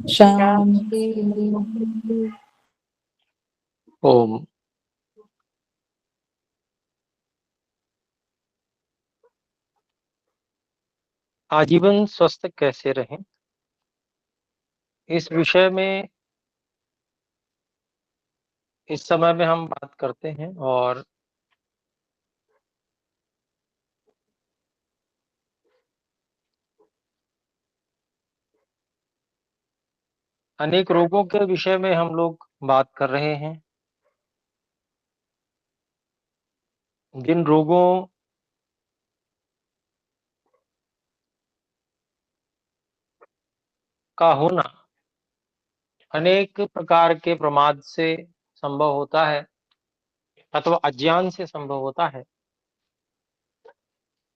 शांति। ओम। आजीवन स्वस्थ कैसे रहें, इस विषय में इस समय में हम बात करते हैं। और अनेक रोगों के विषय में हम लोग बात कर रहे हैं। जिन रोगों का होना अनेक प्रकार के प्रमाद से संभव होता है अथवा अज्ञान से संभव होता है,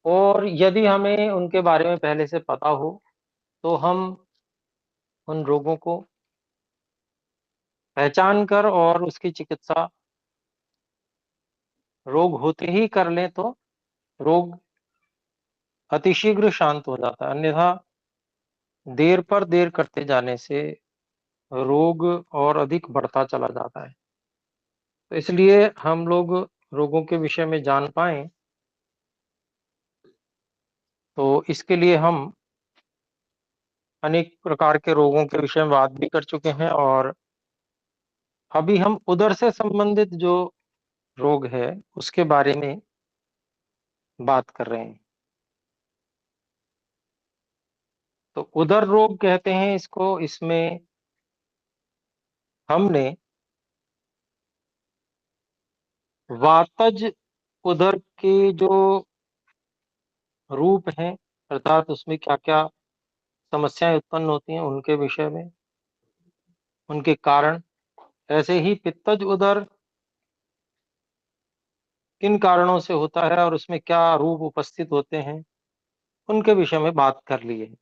और यदि हमें उनके बारे में पहले से पता हो तो हम उन रोगों को पहचान कर और उसकी चिकित्सा रोग होते ही कर लें तो रोग अतिशीघ्र शांत हो जाता है। अन्यथा देर पर देर करते जाने से रोग और अधिक बढ़ता चला जाता है। तो इसलिए हम लोग रोगों के विषय में जान पाएँ, तो इसके लिए हम अनेक प्रकार के रोगों के विषय में बात भी कर चुके हैं, और अभी हम उदर से संबंधित जो रोग है, उसके बारे में बात कर रहे हैं। तो उदर रोग कहते हैं इसको। इसमें हमने वातज उदर के जो रूप हैं, अर्थात उसमें क्या-क्या समस्याएँ उत्पन्न होती हैं, उनके विषय में, उनके कारण, ऐसे ही पित्तज उदर किन कारणों से होता है और उसमें क्या रूप उपस्थित होते हैं, उनके विषय में बात कर ली है।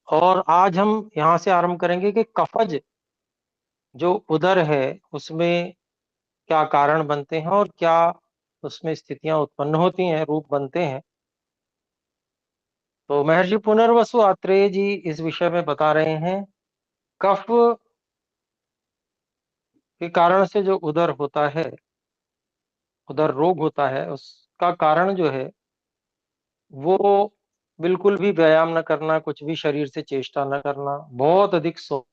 और आज हम यहाँ से आरंभ करेंगे कि कफज जो उदर है, उसमें क्या कारण बनते हैं और क्या उसमें स्थितियाँ उत्पन्न होती हैं, रूप बनते हैं। तो महर्षि पुनर्वसु आत्रेय जी इस विषय में बता रहे हैं, कफ के कारण से जो उदर होता है, उदर रोग होता है, उसका कारण जो है वो बिल्कुल भी व्यायाम न करना, कुछ भी शरीर से चेष्टा न करना, बहुत अधिक सोना,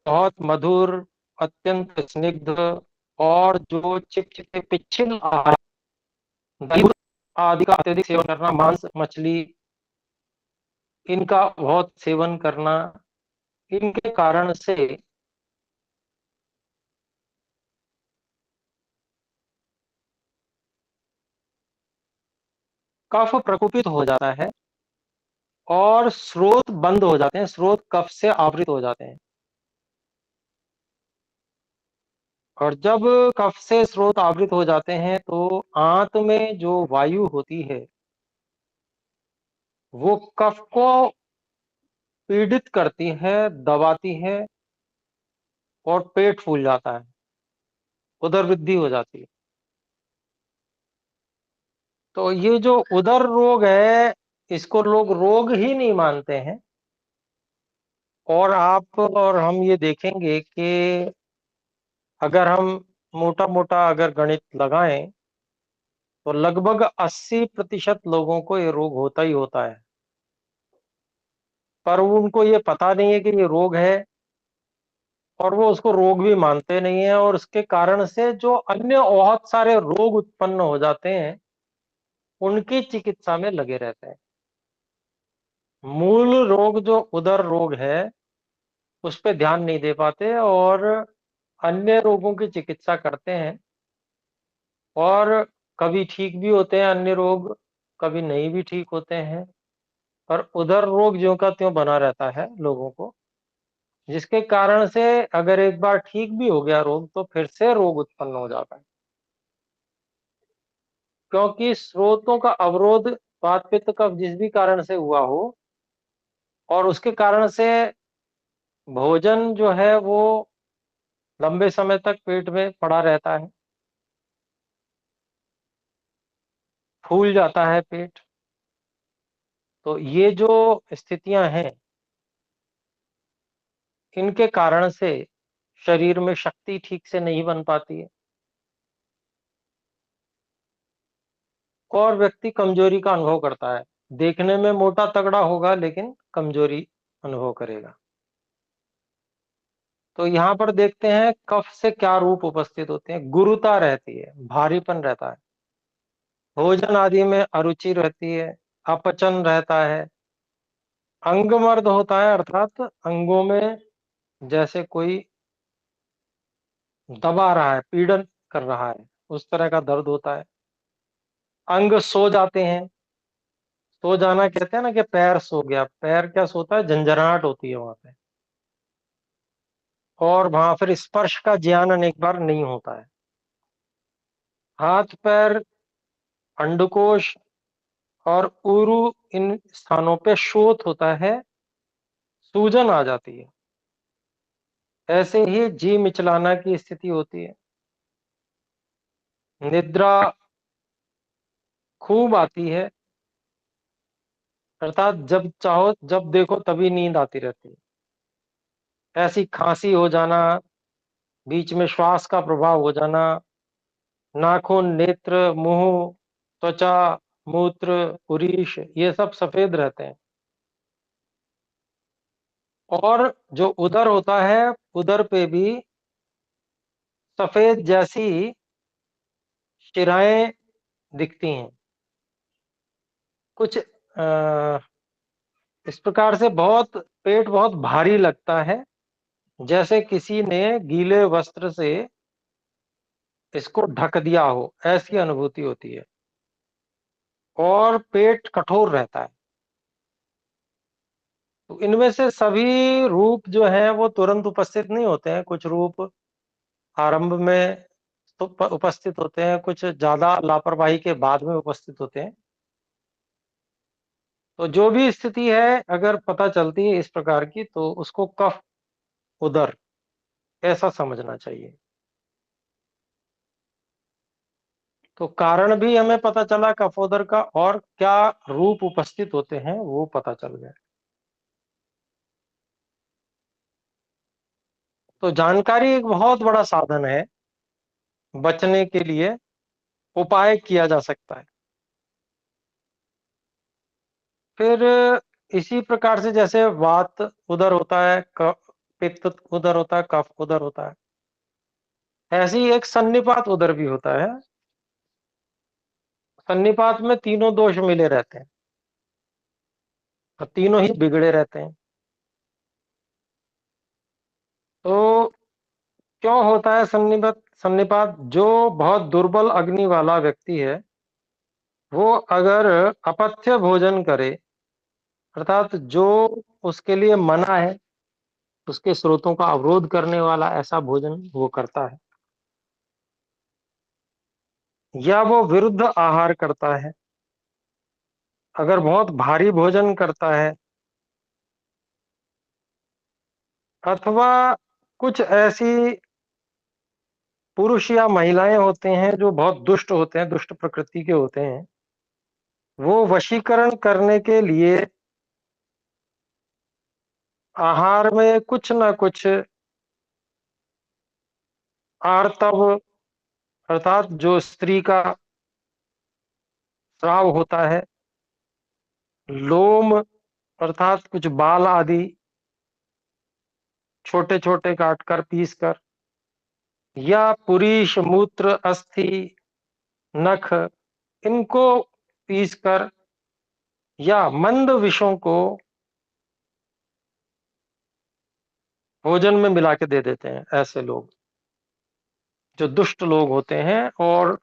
बहुत मधुर, अत्यंत स्निग्ध और जो चिपचिपे पिच्छिल आहार, दही आदि का अत्यधिक सेवन करना, मांस मछली इनका बहुत सेवन करना, इनके कारण से कफ प्रकोपित हो जाता है और स्रोत बंद हो जाते हैं, स्रोत कफ से आवृत हो जाते हैं। और जब कफ से स्रोत आवृत हो जाते हैं तो आंत में जो वायु होती है वो कफ को पीड़ित करती है, दबाती है, और पेट फूल जाता है, उदर वृद्धि हो जाती है। तो ये जो उदर रोग है, इसको लोग रोग ही नहीं मानते हैं। और आप और हम ये देखेंगे कि अगर हम मोटा-मोटा अगर गणित लगाएं तो लगभग 80% लोगों को ये रोग होता ही होता है, पर उनको ये पता नहीं है कि ये रोग है, और वो उसको रोग भी मानते नहीं है, और उसके कारण से जो अन्य बहुत सारे रोग उत्पन्न हो जाते हैं, उनकी चिकित्सा में लगे रहते हैं। मूल रोग जो उदर रोग है, उस पे ध्यान नहीं दे पाते और अन्य रोगों की चिकित्सा करते हैं, और कभी ठीक भी होते हैं अन्य रोग, कभी नहीं भी ठीक होते हैं। पर उदर रोग ज्यों का त्यों बना रहता है लोगों को, जिसके कारण से अगर एक बार ठीक भी हो गया रोग तो फिर से रोग उत्पन्न हो जाता है। क्योंकि स्रोतों का अवरोध वात पित्त कफ जिस भी कारण से हुआ हो, और उसके कारण से भोजन जो है वो लंबे समय तक पेट में पड़ा रहता है, फूल जाता है पेट। तो ये जो स्थितियां हैं, इनके कारण से शरीर में शक्ति ठीक से नहीं बन पाती है और व्यक्ति कमजोरी का अनुभव करता है। देखने में मोटा तगड़ा होगा लेकिन कमजोरी अनुभव करेगा। तो यहाँ पर देखते हैं कफ से क्या रूप उपस्थित होते हैं। गुरुता रहती है, भारीपन रहता है, भोजन आदि में अरुचि रहती है, अपचन रहता है, अंगमर्द होता है, अर्थात अंगों में जैसे कोई दबा रहा है, पीड़न कर रहा है, उस तरह का दर्द होता है। अंग सो जाते हैं। सो जाना कहते हैं ना कि पैर सो गया, पैर क्या सोता है, झंझनाहट होती है वहां पे। और वहां फिर स्पर्श का ज्ञान अनेक बार नहीं होता है। हाथ पैर, अंडकोश और ऊरु, इन स्थानों पे शोथ होता है, सूजन आ जाती है। ऐसे ही जी मिचलाना की स्थिति होती है। निद्रा खूब आती है, अर्थात जब चाहो जब देखो तभी नींद आती रहती है। ऐसी खांसी हो जाना, बीच में श्वास का प्रभाव हो जाना, नाखून, नेत्र, मुंह, त्वचा, मूत्र, पुरीश, ये सब सफेद रहते हैं। और जो उदर होता है, उदर पे भी सफेद जैसी शिराएं दिखती हैं। कुछ इस प्रकार से बहुत पेट बहुत भारी लगता है, जैसे किसी ने गीले वस्त्र से इसको ढक दिया हो, ऐसी अनुभूति होती है। और पेट कठोर रहता है। तो इनमें से सभी रूप जो हैं वो तुरंत उपस्थित नहीं होते हैं। कुछ रूप आरंभ में तो उपस्थित होते हैं, कुछ ज्यादा लापरवाही के बाद में उपस्थित होते हैं। तो जो भी स्थिति है अगर पता चलती है इस प्रकार की, तो उसको कफ उदर ऐसा समझना चाहिए। तो कारण भी हमें पता चला कफोदर का, और क्या रूप उपस्थित होते हैं वो पता चल गया। तो जानकारी एक बहुत बड़ा साधन है, बचने के लिए उपाय किया जा सकता है। फिर इसी प्रकार से जैसे वात उदर होता है, पित्त उदर होता है, कफ उदर होता है, ऐसे ही एक सन्निपात उदर भी होता है। सन्निपात में तीनों दोष मिले रहते हैं और तीनों ही बिगड़े रहते हैं। तो क्यों होता है सन्निपात? सन्निपात, जो बहुत दुर्बल अग्नि वाला व्यक्ति है, वो अगर अपथ्य भोजन करे, अर्थात जो उसके लिए मना है, उसके स्रोतों का अवरोध करने वाला ऐसा भोजन वो करता है, या वो विरुद्ध आहार करता है, अगर बहुत भारी भोजन करता है, अथवा कुछ ऐसी पुरुष या महिलाएं होते हैं जो बहुत दुष्ट होते हैं, दुष्ट प्रकृति के होते हैं, वो वशीकरण करने के लिए आहार में कुछ ना कुछ आर्तव, अर्थात जो स्त्री का स्राव होता है, लोम अर्थात कुछ बाल आदि छोटे छोटे काटकर पीस कर, या पुरीश, मूत्र, अस्थि, नख, इनको पीस कर, या मंद विषों को भोजन में मिला के दे देते हैं। ऐसे लोग जो दुष्ट लोग होते हैं और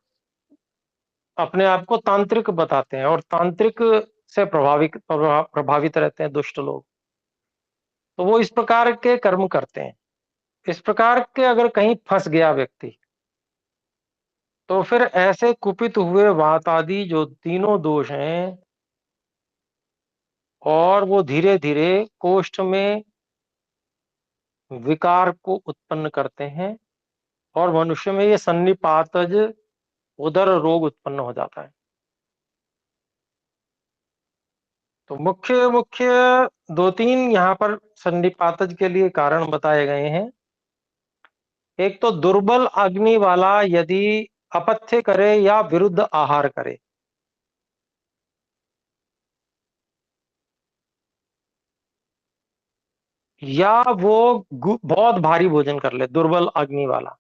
अपने आप को तांत्रिक बताते हैं और तांत्रिक से प्रभावित रहते हैं दुष्ट लोग, तो वो इस प्रकार के कर्म करते हैं। इस प्रकार के अगर कहीं फंस गया व्यक्ति, तो फिर ऐसे कुपित हुए वात आदि जो तीनों दोष हैं, और वो धीरे धीरे कोष्ठ में विकार को उत्पन्न करते हैं, और मनुष्य में ये सन्निपातज उदर रोग उत्पन्न हो जाता है। तो मुख्य मुख्य दो तीन यहाँ पर संधिपातज के लिए कारण बताए गए हैं। एक तो दुर्बल अग्नि वाला यदि अपथ्य करे या विरुद्ध आहार करे, या वो बहुत भारी भोजन कर ले दुर्बल अग्नि वाला,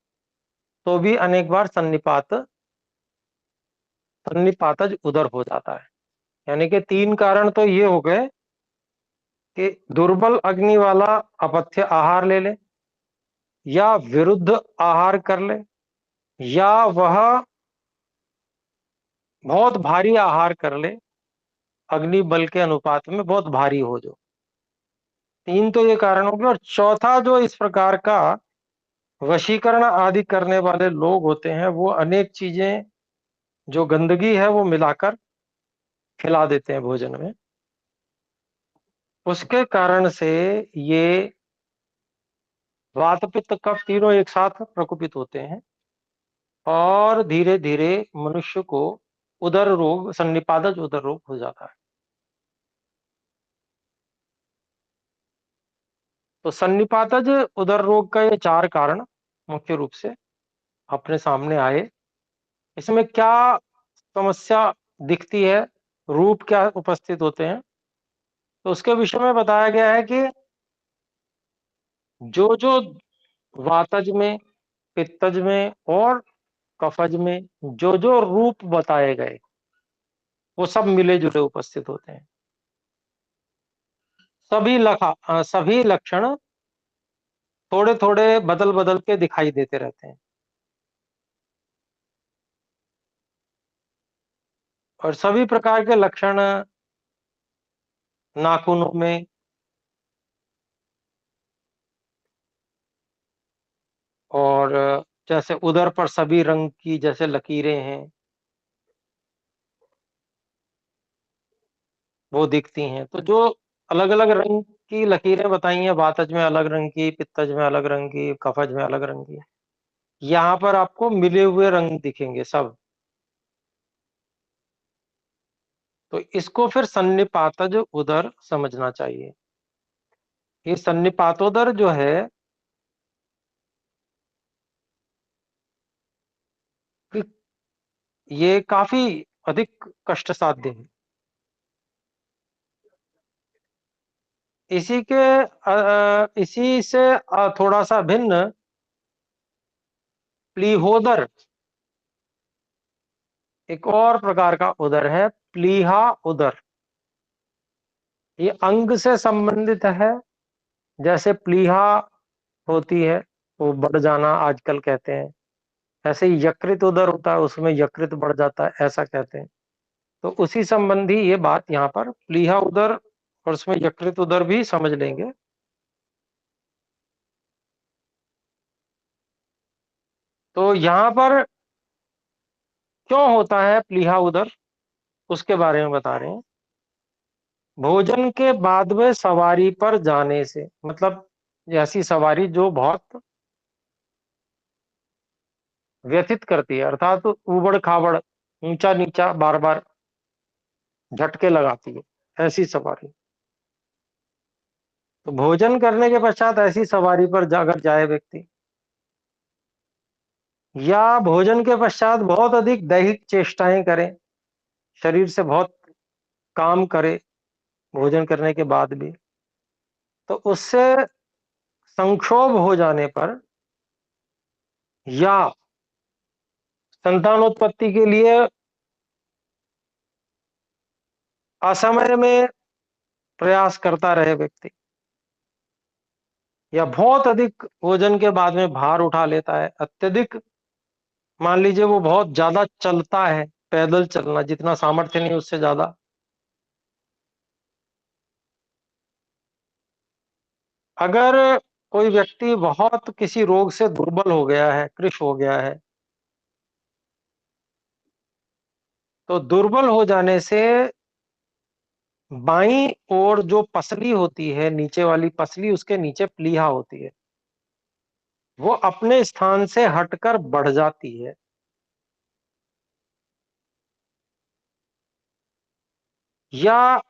तो भी अनेक बार सन्निपातज उदर हो जाता है। यानी कि तीन कारण तो ये हो गए कि दुर्बल अग्नि वाला अपथ्य आहार ले ले, या विरुद्ध आहार कर ले, या वह बहुत भारी आहार कर ले, अग्नि बल के अनुपात में बहुत भारी हो जो। तीन तो ये कारण हो गए। और चौथा जो इस प्रकार का वशीकरण आदि करने वाले लोग होते हैं, वो अनेक चीजें जो गंदगी है वो मिलाकर खिला देते हैं भोजन में। उसके कारण से ये वात पित्त कफ तीनों एक साथ प्रकोपित होते हैं और धीरे धीरे मनुष्य को उदर रोग, सन्निपातज उदर रोग हो जाता है। तो सन्निपातज उदर रोग का ये चार कारण मुख्य रूप से अपने सामने आए। इसमें क्या समस्या दिखती है, रूप क्या उपस्थित होते हैं, तो उसके विषय में बताया गया है कि जो जो वातज में, पित्तज में और कफज में जो जो रूप बताए गए, वो सब मिले जुले उपस्थित होते हैं। सभी लक्षण थोड़े थोड़े बदल बदल के दिखाई देते रहते हैं। और सभी प्रकार के लक्षण नाखूनों में, और जैसे उदर पर सभी रंग की जैसे लकीरें हैं वो दिखती हैं। तो जो अलग अलग रंग की लकीरें बताई हैं, वातज में अलग रंग की, पित्तज में अलग रंग की, कफज में अलग रंग की, यहाँ पर आपको मिले हुए रंग दिखेंगे सब। तो इसको फिर सन्निपातज उदर समझना चाहिए। ये सन्निपातोदर जो है कि ये काफी अधिक कष्ट साध्य है। इसी से थोड़ा सा भिन्न प्लीहोदर, एक और प्रकार का उदर है, प्लीहा उदर। ये अंग से संबंधित है। जैसे प्लीहा होती है वो बढ़ जाना आजकल कहते हैं, ऐसे ही यकृत उदर होता है, उसमें यकृत बढ़ जाता है ऐसा कहते हैं। तो उसी संबंधी ये बात यहाँ पर प्लीहा उदर और उसमें यकृत उदर भी समझ लेंगे। तो यहाँ पर क्यों होता है प्लीहा उदर, उसके बारे में बता रहे हैं। भोजन के बाद में सवारी पर जाने से, मतलब ऐसी सवारी जो बहुत व्यथित करती है, अर्थात ऊबड़ खाबड़, ऊंचा नीचा बार बार झटके लगाती है, ऐसी सवारी। तो भोजन करने के पश्चात ऐसी सवारी पर अगर जाए व्यक्ति, या भोजन के पश्चात बहुत अधिक दैहिक चेष्टाएं करें, शरीर से बहुत काम करे भोजन करने के बाद भी, तो उससे संक्षोभ हो जाने पर या संतानोत्पत्ति के लिए असमय में प्रयास करता रहे व्यक्ति, या बहुत अधिक भोजन के बाद में भार उठा लेता है, अत्यधिक मान लीजिए वो बहुत ज्यादा चलता है, पैदल चलना, जितना सामर्थ्य नहीं उससे ज्यादा, अगर कोई व्यक्ति बहुत किसी रोग से दुर्बल हो गया है, कृश हो गया है, तो दुर्बल हो जाने से बाईं ओर जो पसली होती है, नीचे वाली पसली, उसके नीचे प्लीहा होती है, वो अपने स्थान से हटकर बढ़ जाती है। या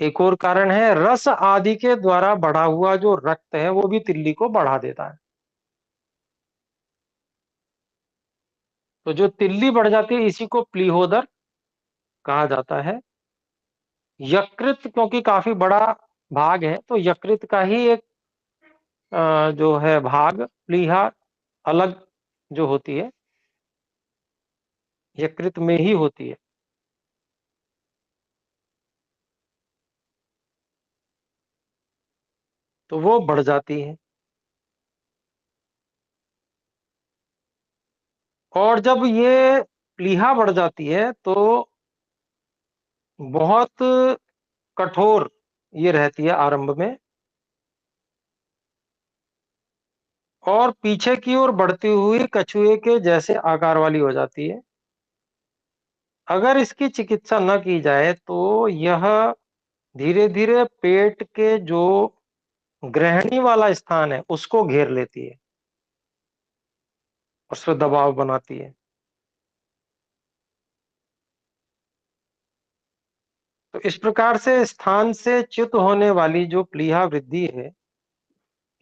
एक और कारण है, रस आदि के द्वारा बढ़ा हुआ जो रक्त है वो भी तिल्ली को बढ़ा देता है। तो जो तिल्ली बढ़ जाती है इसी को प्लीहोदर कहा जाता है। यकृत क्योंकि काफी बड़ा भाग है तो यकृत का ही एक जो है भाग प्लीहा अलग जो होती है यकृत में ही होती है। तो वो बढ़ जाती है। और जब ये प्लीहा बढ़ जाती है तो बहुत कठोर ये रहती है आरंभ में, और पीछे की ओर बढ़ती हुई कछुए के जैसे आकार वाली हो जाती है। अगर इसकी चिकित्सा न की जाए तो यह धीरे धीरे पेट के जो ग्रहणी वाला स्थान है उसको घेर लेती है, उस पर दबाव बनाती है। तो इस प्रकार से स्थान से च्युत होने वाली जो प्लीहा वृद्धि है,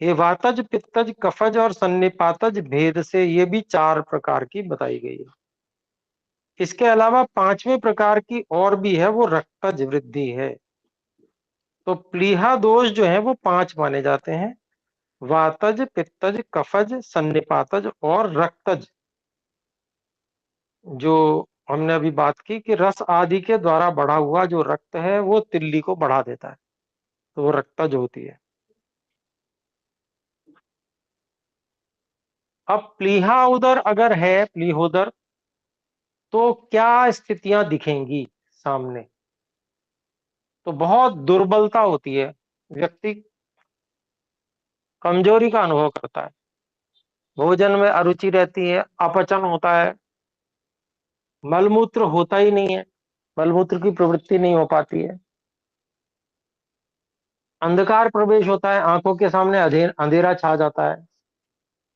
ये वातज, पित्तज, कफज और सन्निपातज भेद से ये भी 4 प्रकार की बताई गई है। इसके अलावा 5वें प्रकार की और भी है, वो रक्तज वृद्धि है। तो प्लीहा दोष जो है वो 5 माने जाते हैं: वातज, पित्तज, कफज, सन्निपातज और रक्तज। जो हमने अभी बात की कि रस आदि के द्वारा बढ़ा हुआ जो रक्त है वो तिल्ली को बढ़ा देता है, तो वो रक्तज होती है। अब प्लीहा उदर अगर है, प्लीहोदर, तो क्या स्थितियां दिखेंगी सामने? तो बहुत दुर्बलता होती है, व्यक्ति कमजोरी का अनुभव करता है, भोजन में अरुचि रहती है, अपचन होता है, मलमूत्र होता ही नहीं है, मलमूत्र की प्रवृत्ति नहीं हो पाती है, अंधकार प्रवेश होता है, आंखों के सामने अंधेरा छा जाता है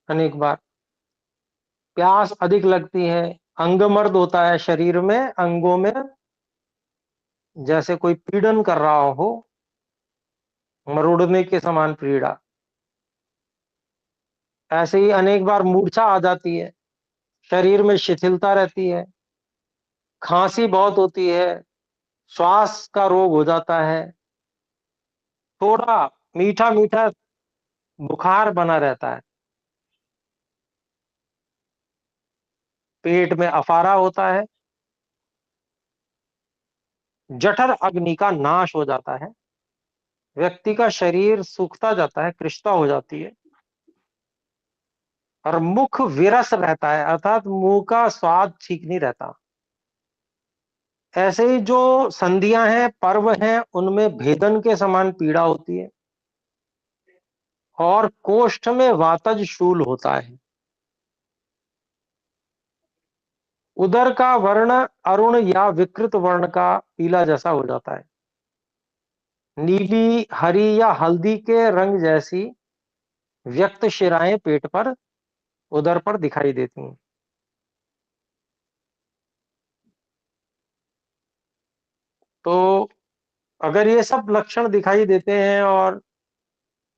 अनेक बार, प्यास अधिक लगती है, अंगमर्द होता है, शरीर में अंगों में जैसे कोई पीड़न कर रहा हो, मरोड़ने के समान पीड़ा। ऐसे ही अनेक बार मूर्छा आ जाती है, शरीर में शिथिलता रहती है, खांसी बहुत होती है, श्वास का रोग हो जाता है, थोड़ा मीठा मीठा बुखार बना रहता है, पेट में अफारा होता है, जठर अग्नि का नाश हो जाता है, व्यक्ति का शरीर सूखता जाता है, कृशता हो जाती है, और मुख विरस रहता है, अर्थात मुंह का स्वाद ठीक नहीं रहता। ऐसे ही जो संधियां हैं, पर्व हैं, उनमें भेदन के समान पीड़ा होती है, और कोष्ठ में वातज शूल होता है। उदर का वर्ण अरुण या विकृत वर्ण का पीला जैसा हो जाता है, नीली, हरी या हल्दी के रंग जैसी व्यक्त शिराएं पेट पर, उदर पर दिखाई देती हैं। तो अगर ये सब लक्षण दिखाई देते हैं और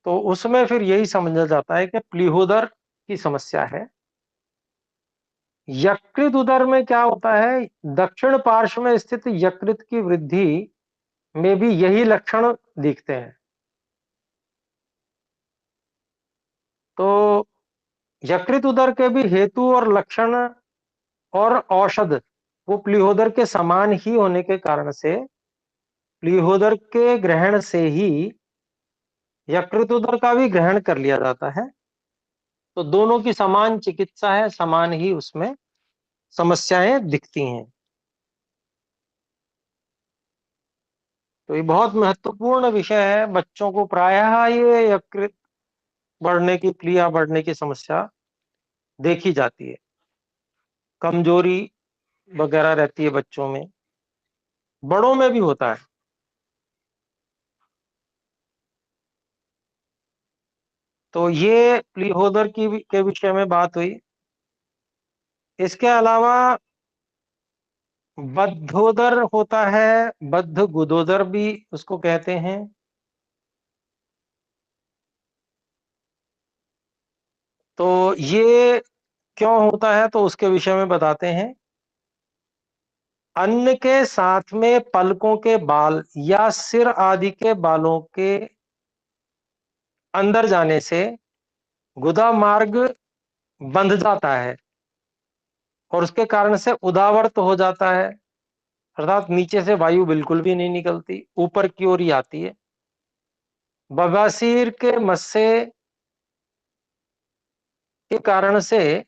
तो उसमें फिर यही समझा जाता है कि प्लीहोदर की समस्या है। यकृत उदर में क्या होता है, दक्षिण पार्श्व में स्थित यकृत की वृद्धि में भी यही लक्षण दिखते हैं। तो यकृत उदर के भी हेतु और लक्षण और औषध वो प्लीहोदर के समान ही होने के कारण से प्लीहोदर के ग्रहण से ही यकृत उदर का भी ग्रहण कर लिया जाता है। तो दोनों की समान चिकित्सा है, समान ही उसमें समस्याएं दिखती हैं। तो ये बहुत महत्वपूर्ण विषय है, बच्चों को प्रायः ये यकृत बढ़ने की, प्लीहा बढ़ने की समस्या देखी जाती है, कमजोरी वगैरह रहती है बच्चों में, बड़ों में भी होता है। तो ये प्लीहोदर के विषय में बात हुई। इसके अलावा बद्धोदर होता है, बद्ध गुदोदर भी उसको कहते हैं। तो ये क्यों होता है तो उसके विषय में बताते हैं। अन्न के साथ में पलकों के बाल या सिर आदि के बालों के अंदर जाने से गुदा मार्ग बंध जाता है और उसके कारण से उदावर्त हो जाता है, अर्थात नीचे से वायु बिल्कुल भी नहीं निकलती, ऊपर की ओर ही आती है। बवासीर के मस्से के कारण से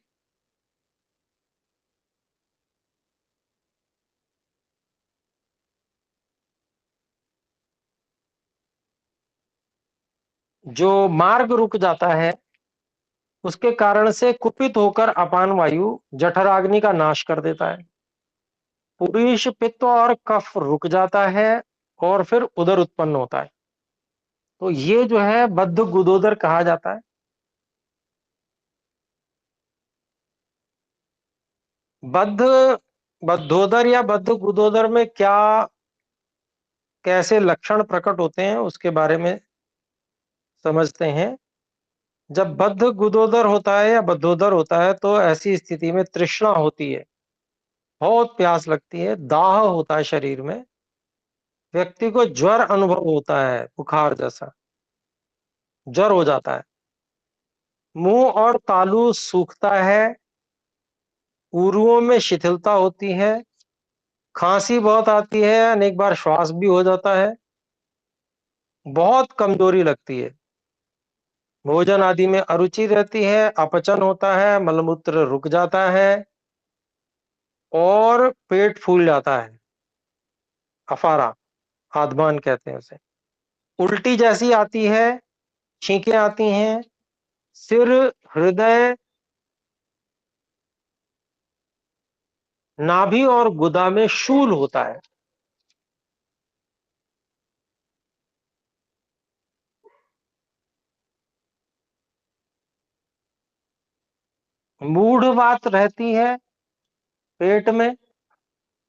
जो मार्ग रुक जाता है, उसके कारण से कुपित होकर अपान वायु जठराग्नि का नाश कर देता है। पुरुष पित्त और कफ रुक जाता है और फिर उदर उत्पन्न होता है। तो ये जो है बद्ध गुदोदर कहा जाता है। बद्ध बद्धोदर या बद्ध गुदोदर में क्या कैसे लक्षण प्रकट होते हैं उसके बारे में समझते हैं। जब बद्ध गुदोदर होता है या बद्धोदर होता है तो ऐसी स्थिति में तृष्णा होती है, बहुत प्यास लगती है, दाह होता है शरीर में, व्यक्ति को ज्वर अनुभव होता है, बुखार जैसा ज्वर हो जाता है, मुंह और तालू सूखता है, उरुओं में शिथिलता होती है, खांसी बहुत आती है, अनेक बार श्वास भी हो जाता है, बहुत कमजोरी लगती है, भोजन आदि में अरुचि रहती है, अपचन होता है, मलमूत्र रुक जाता है और पेट फूल जाता है, अफारा, आदमान कहते हैं उसे, उल्टी जैसी आती है, छींकें आती हैं, सिर, हृदय, नाभि और गुदा में शूल होता है। मूढ़ बात रहती है पेट में,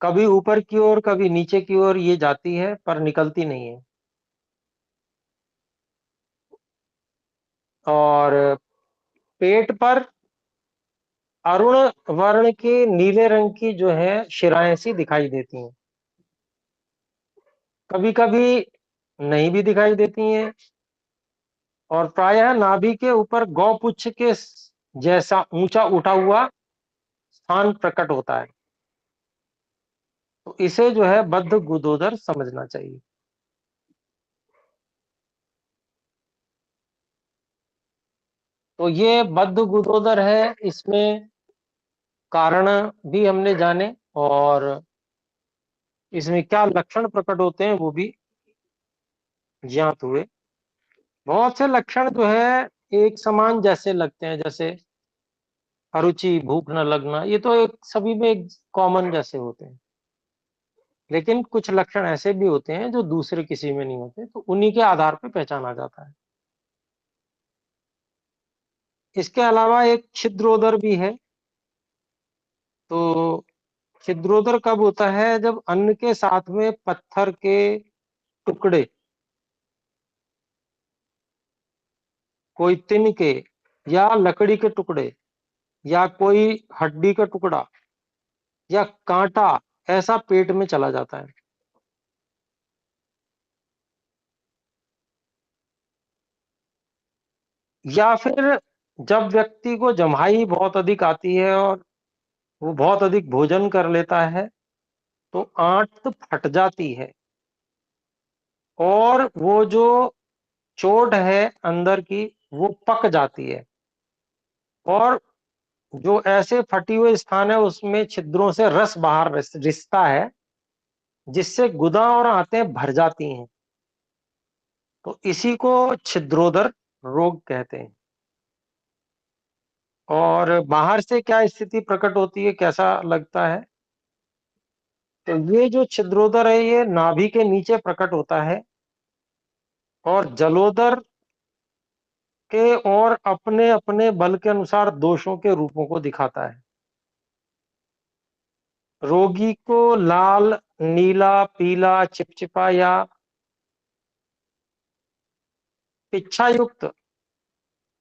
कभी ऊपर की ओर कभी नीचे की ओर ये जाती है पर निकलती नहीं है। और पेट पर अरुण वर्ण की नीले रंग की जो है शिराएं सी दिखाई देती हैं, कभी कभी नहीं भी दिखाई देती हैं, और प्रायः नाभि के ऊपर गौपुच्छ के जैसा ऊंचा उठा हुआ स्थान प्रकट होता है। तो इसे जो है बद्ध गुदोदर समझना चाहिए। तो ये बद्ध गुदोदर है, इसमें कारण भी हमने जाने और इसमें क्या लक्षण प्रकट होते हैं वो भी ज्ञात हुए। बहुत से लक्षण जो है एक समान जैसे लगते हैं, जैसे अरुचि, भूख न लगना, ये तो एक सभी में एक कॉमन जैसे होते हैं, लेकिन कुछ लक्षण ऐसे भी होते हैं जो दूसरे किसी में नहीं होते, तो उन्हीं के आधार पर पहचाना जाता है। इसके अलावा एक छिद्रोदर भी है। तो छिद्रोदर कब होता है, जब अन्न के साथ में पत्थर के टुकड़े, कोई तिन के या लकड़ी के टुकड़े या कोई हड्डी का टुकड़ा या कांटा ऐसा पेट में चला जाता है। या फिर जब व्यक्ति को जम्हाई बहुत अधिक आती है और वो बहुत अधिक भोजन कर लेता है तो आंत फट जाती है और वो जो चोट है अंदर की वो पक जाती है, और जो ऐसे फटी हुए स्थान है उसमें छिद्रों से रस बाहर रिसता है, जिससे गुदा और आंतें भर जाती हैं। तो इसी को छिद्रोदर रोग कहते हैं। और बाहर से क्या स्थिति प्रकट होती है, कैसा लगता है, तो ये जो छिद्रोदर है ये नाभि के नीचे प्रकट होता है और जलोदर के और अपने अपने बल के अनुसार दोषों के रूपों को दिखाता है। रोगी को लाल, नीला, पीला, चिपचिपा या पिच्छायुक्त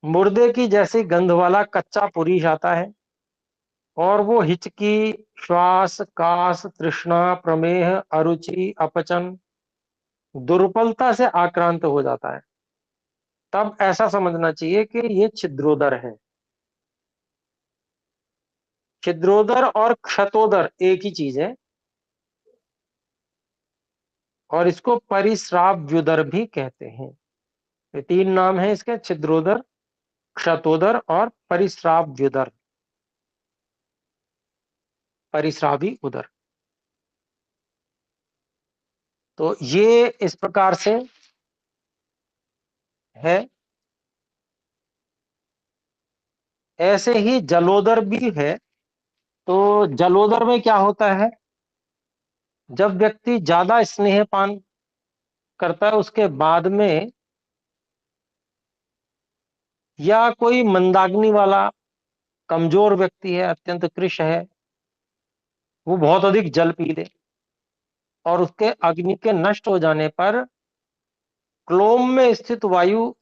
मुर्दे की जैसी गंध वाला कच्चा पुरीश आता है और वो हिचकी, श्वास, कास, तृष्णा, प्रमेह, अरुचि, अपचन, दुर्बलता से आक्रांत हो जाता है, तब ऐसा समझना चाहिए कि ये छिद्रोदर है। छिद्रोदर और क्षतोदर एक ही चीज है और इसको परिस्राव्युदर भी कहते हैं। ये तीन नाम है इसके, छिद्रोदर, क्षतोदर और परिस्राव्युदर, परिस्रावी उदर। तो ये इस प्रकार से है। ऐसे ही जलोदर भी है। तो जलोदर में क्या होता है, जब व्यक्ति ज्यादा स्नेहपान करता है उसके बाद में, या कोई मंदाग्नि वाला कमजोर व्यक्ति है, अत्यंत कृश है, वो बहुत अधिक जल पी ले और उसके अग्नि के नष्ट हो जाने पर क्लोम में स्थित वायु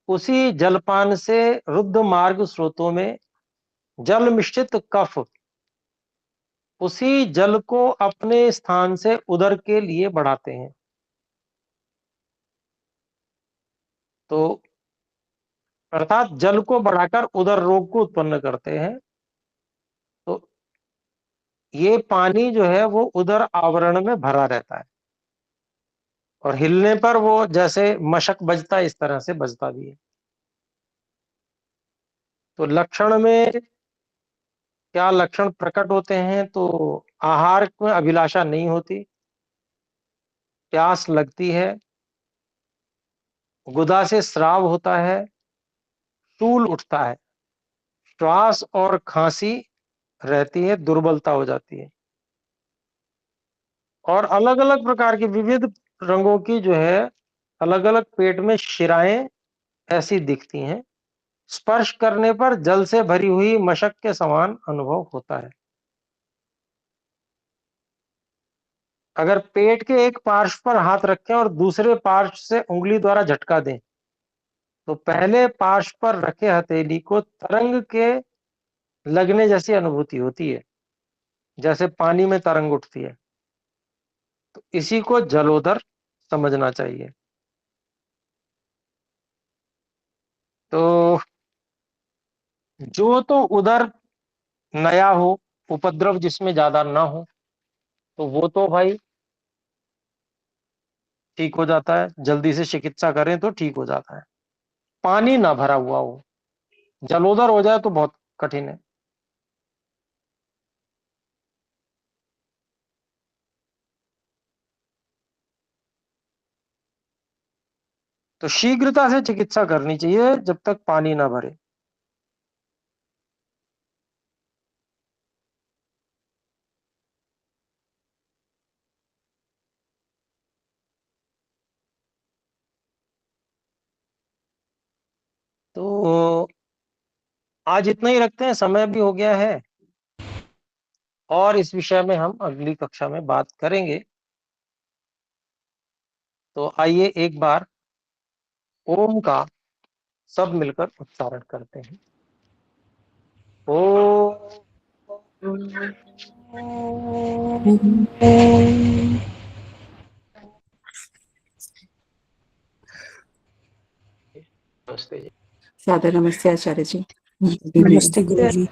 उसी जलपान से रुद्ध मार्ग स्रोतों में जल मिश्रित कफ उसी जल को अपने स्थान से उदर के लिए बढ़ाते हैं। तो अर्थात जल को बढ़ाकर उदर रोग को उत्पन्न करते हैं। तो ये पानी जो है वो उदर आवरण में भरा रहता है और हिलने पर वो जैसे मशक बजता है इस तरह से बजता भी है। तो लक्षण में क्या लक्षण प्रकट होते हैं, तो आहार में अभिलाषा नहीं होती, प्यास लगती है, गुदा से स्राव होता है, तूल उठता है, श्वास और खांसी रहती है, दुर्बलता हो जाती है और अलग अलग प्रकार की विविध रंगों की जो है अलग अलग पेट में शिराएं ऐसी दिखती हैं। स्पर्श करने पर जल से भरी हुई मशक के समान अनुभव होता है। अगर पेट के एक पार्श्व पर हाथ रखें और दूसरे पार्श्व से उंगली द्वारा झटका दें तो पहले पार्श्व पर रखे हथेली को तरंग के लगने जैसी अनुभूति होती है, जैसे पानी में तरंग उठती है। तो इसी को जलोदर समझना चाहिए। तो जो तो उदर नया हो, उपद्रव जिसमें ज्यादा ना हो, तो वो तो भाई ठीक हो जाता है, जल्दी से चिकित्सा करें तो ठीक हो जाता है। पानी ना भरा हुआ हो, जलोदर हो जाए तो बहुत कठिन है। तो शीघ्रता से चिकित्सा करनी चाहिए जब तक पानी ना भरे। तो आज इतना ही रखते हैं, समय भी हो गया है और इस विषय में हम अगली कक्षा में बात करेंगे। तो आइए एक बार ओम का सब मिलकर उच्चारण करते हैं। ओम। नमस्ते जी। सादर नमस्ते आचार्य जी। नमस्ते गुरु जी।